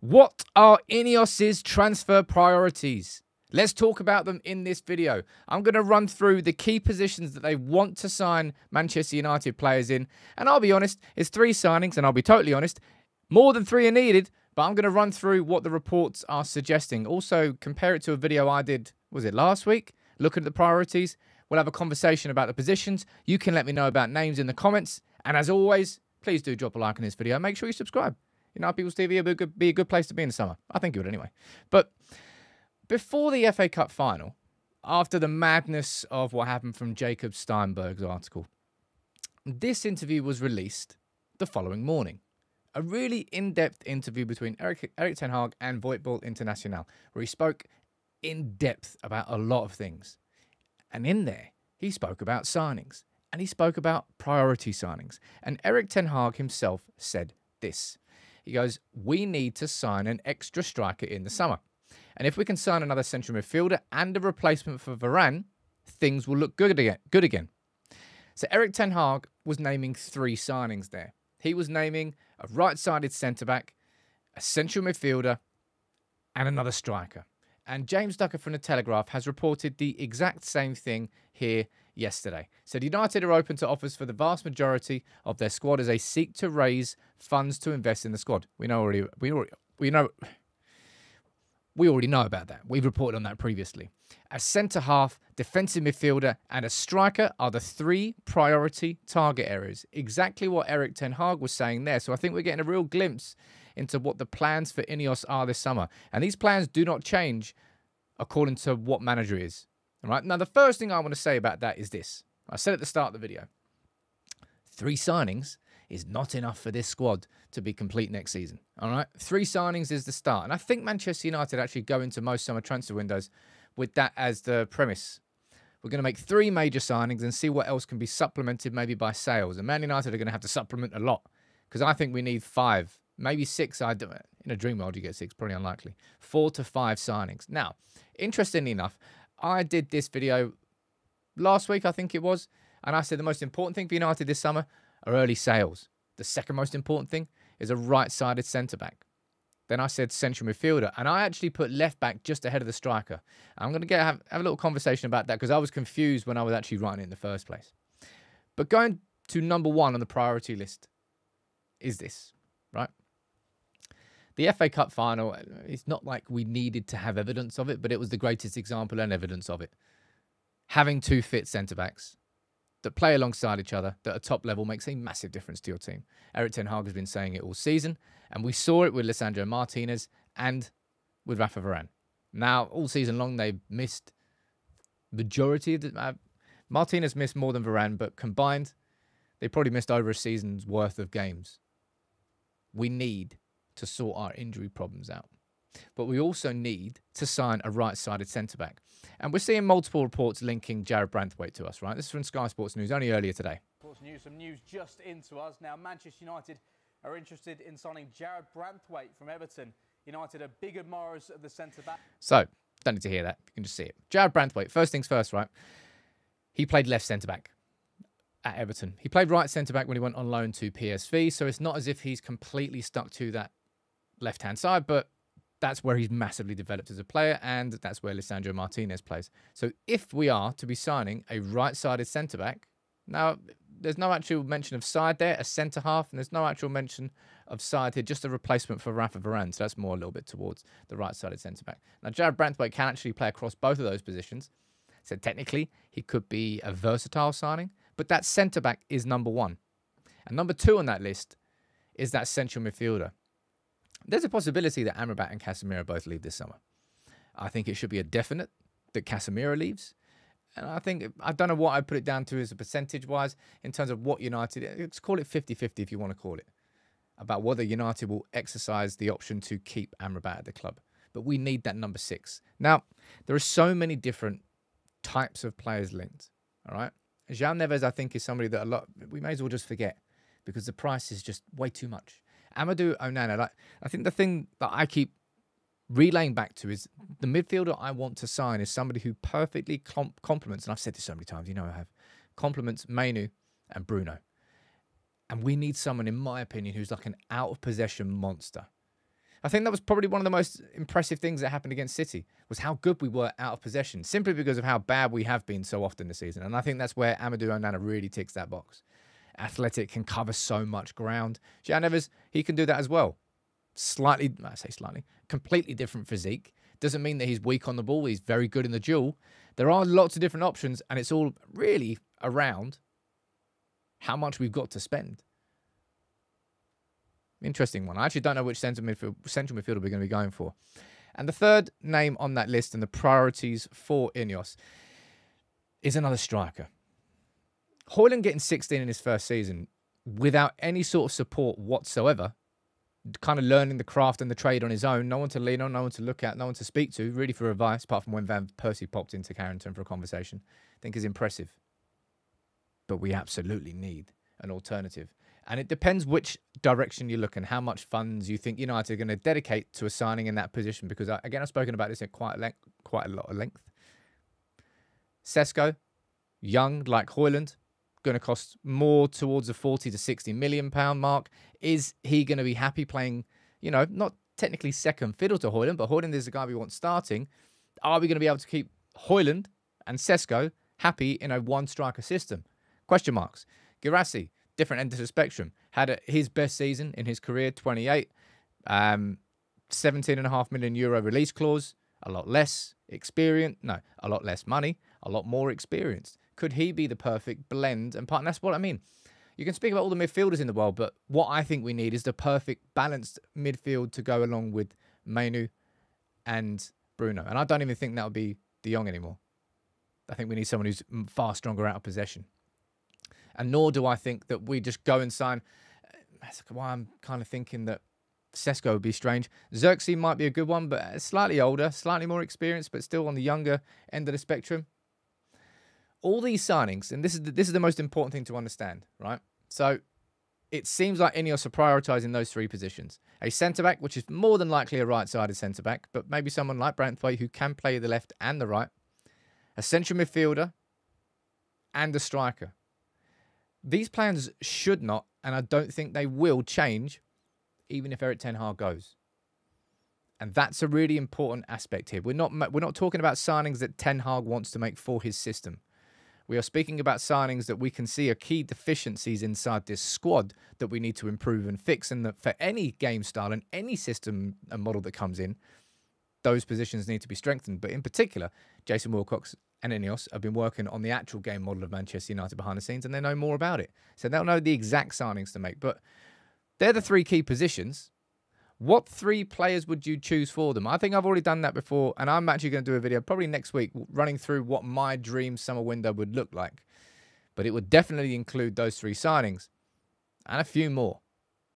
What are INEOS's transfer priorities? Let's talk about them in this video. I'm going to run through the key positions that they want to sign Manchester United players in. And I'll be honest, it's 3 signings, and I'll be totally honest, more than 3 are needed, but I'm going to run through what the reports are suggesting. Also, compare it to a video I did, was it last week? Looking at the priorities. We'll have a conversation about the positions. You can let me know about names in the comments. And as always, please do drop a like on this video. Make sure you subscribe. You know, People's TV would be a good place to be in the summer. I think it would anyway. But before the FA Cup final, after the madness of what happened from Jacob Steinberg's article, this interview was released the following morning. A really in-depth interview between Erik ten Hag and Voetbal International, where he spoke in depth about a lot of things. And in there, he spoke about signings. And he spoke about priority signings. And Erik ten Hag himself said this. He goes, we need to sign an extra striker in the summer. And if we can sign another central midfielder and a replacement for Varane, things will look good again. So Erik ten Hag was naming 3 signings there. He was naming a right-sided centre-back, a central midfielder, and another striker. And James Ducker from The Telegraph has reported the exact same thing here yesterday. Said United are open to offers for the vast majority of their squad as they seek to raise funds to invest in the squad. We already know about that. We've reported on that previously. A centre-half, defensive midfielder, and a striker are the 3 priority target areas. Exactly what Erik ten Hag was saying there. So I think we're getting a real glimpse into what the plans for INEOS are this summer. And these plans do not change according to what manager is. All right. Now, the first thing I want to say about that is this. I said at the start of the video, 3 signings is not enough for this squad to be complete next season. All right. 3 signings is the start. And I think Manchester United actually go into most summer transfer windows with that as the premise. We're going to make 3 major signings and see what else can be supplemented maybe by sales. And Man United are going to have to supplement a lot because I think we need 5, maybe 6. In a dream world, you get 6, probably unlikely. 4 to 5 signings. Now, interestingly enough, I did this video last week, I think it was, and I said the most important thing for United this summer are early sales. The second most important thing is a right-sided centre-back. Then I said central midfielder, and I actually put left-back just ahead of the striker. I'm going to have a little conversation about that because I was confused when I was actually writing it in the first place. But going to number 1 on the priority list is this, right? The FA Cup final, it's not like we needed to have evidence of it, but it was the greatest example and evidence of it. Having 2 fit centre-backs that play alongside each other, that are top level, makes a massive difference to your team. Erik ten Hag has been saying it all season, and we saw it with Lisandro Martinez and with Rafa Varane. Now, all season long, they've missed majority of the... Martinez missed more than Varane, but combined, they probably missed over a season's worth of games. We need to sort our injury problems out. But we also need to sign a right-sided centre-back. And we're seeing multiple reports linking Jarrad Branthwaite to us, right? This is from Sky Sports News, only earlier today. Sports News, some news just into us. Now, Manchester United are interested in signing Jarrad Branthwaite from Everton. United are big admirers of the centre-back. So, don't need to hear that. You can just see it. Jarrad Branthwaite, first things first, right? He played left centre-back at Everton. He played right centre-back when he went on loan to PSV, so it's not as if he's completely stuck to that left-hand side, but that's where he's massively developed as a player, and that's where Lisandro Martinez plays. So if we are to be signing a right-sided centre-back, now there's no actual mention of side there, a centre-half, and there's no actual mention of side here, just a replacement for Rafa Varane, so that's more a little bit towards the right-sided centre-back. Now, Jarrad Branthwaite can actually play across both of those positions, so technically he could be a versatile signing, but that centre-back is number 1. And number 2 on that list is that central midfielder. There's a possibility that Amrabat and Casemiro both leave this summer. I think it should be a definite that Casemiro leaves. And I don't know what I put it down to as a percentage-wise in terms of what United... Let's call it 50-50 if you want to call it. About whether United will exercise the option to keep Amrabat at the club. But we need that number 6. Now, there are so many different types of players linked. All right? João Neves, I think, is somebody that we may as well just forget because the price is just way too much. Amadou Onana, I think the thing that I keep relaying back to is the midfielder I want to sign is somebody who perfectly complements, and I've said this so many times, you know I have, complements Mainu and Bruno. And we need someone, in my opinion, who's like an out-of-possession monster. I think that was probably one of the most impressive things that happened against City, was how good we were out of possession, simply because of how bad we have been so often this season. And I think that's where Amadou Onana really ticks that box. Athletic, can cover so much ground. João Neves, he can do that as well. Completely different physique. Doesn't mean that he's weak on the ball. He's very good in the duel. There are lots of different options, and it's all really around how much we've got to spend. Interesting one. I actually don't know which central midfielder we're going to be going for. And the third name on that list and the priorities for INEOS is another striker. Højlund getting 16 in his first season without any sort of support whatsoever, kind of learning the craft and the trade on his own, no one to lean on, no one to look at, no one to speak to, really for advice, apart from when Van Persie popped into Carrington for a conversation, I think is impressive. But we absolutely need an alternative. And it depends which direction you look and how much funds you think United are going to dedicate to a signing in that position. Because, again, I've spoken about this at quite a lot of length. Sesko, young like Højlund, going to cost more towards the 40 to 60 million pound mark. Is he going to be happy playing, not technically second fiddle to Højlund, but Højlund is the guy we want starting. Are we going to be able to keep Højlund and Sesko happy in a one-striker system? Question marks. Guirassy, different end of the spectrum. Had his best season in his career, 28. 17.5 million euro release clause. A lot less experience. No, a lot less money. A lot more experience. Could he be the perfect blend and partner? That's what I mean. You can speak about all the midfielders in the world, but what I think we need is the perfect balanced midfield to go along with Mainu and Bruno. And I don't even think that would be De Jong anymore. I think we need someone who's far stronger out of possession. And nor do I think that we just go and sign. That's why I'm kind of thinking that Sesko would be strange. Xerxes might be a good one, but slightly older, slightly more experienced, but still on the younger end of the spectrum. All these signings, and this is the most important thing to understand, right? So it seems like INEOS are prioritising those three positions. A centre-back, which is more than likely a right-sided centre-back, but maybe someone like Branthwaite who can play the left and the right. A central midfielder and a striker. These plans should not, and I don't think they will change, even if Erik ten Hag goes. And that's a really important aspect here. We're not talking about signings that Ten Hag wants to make for his system. We are speaking about signings that we can see are key deficiencies inside this squad that we need to improve and fix. And that for any game style and any system and model that comes in, those positions need to be strengthened. But in particular, Jason Wilcox and INEOS have been working on the actual game model of Manchester United behind the scenes, and they know more about it. So they'll know the exact signings to make. But they're the three key positions. What three players would you choose for them? I think I've already done that before, and I'm actually going to do a video probably next week running through what my dream summer window would look like. But it would definitely include those three signings and a few more.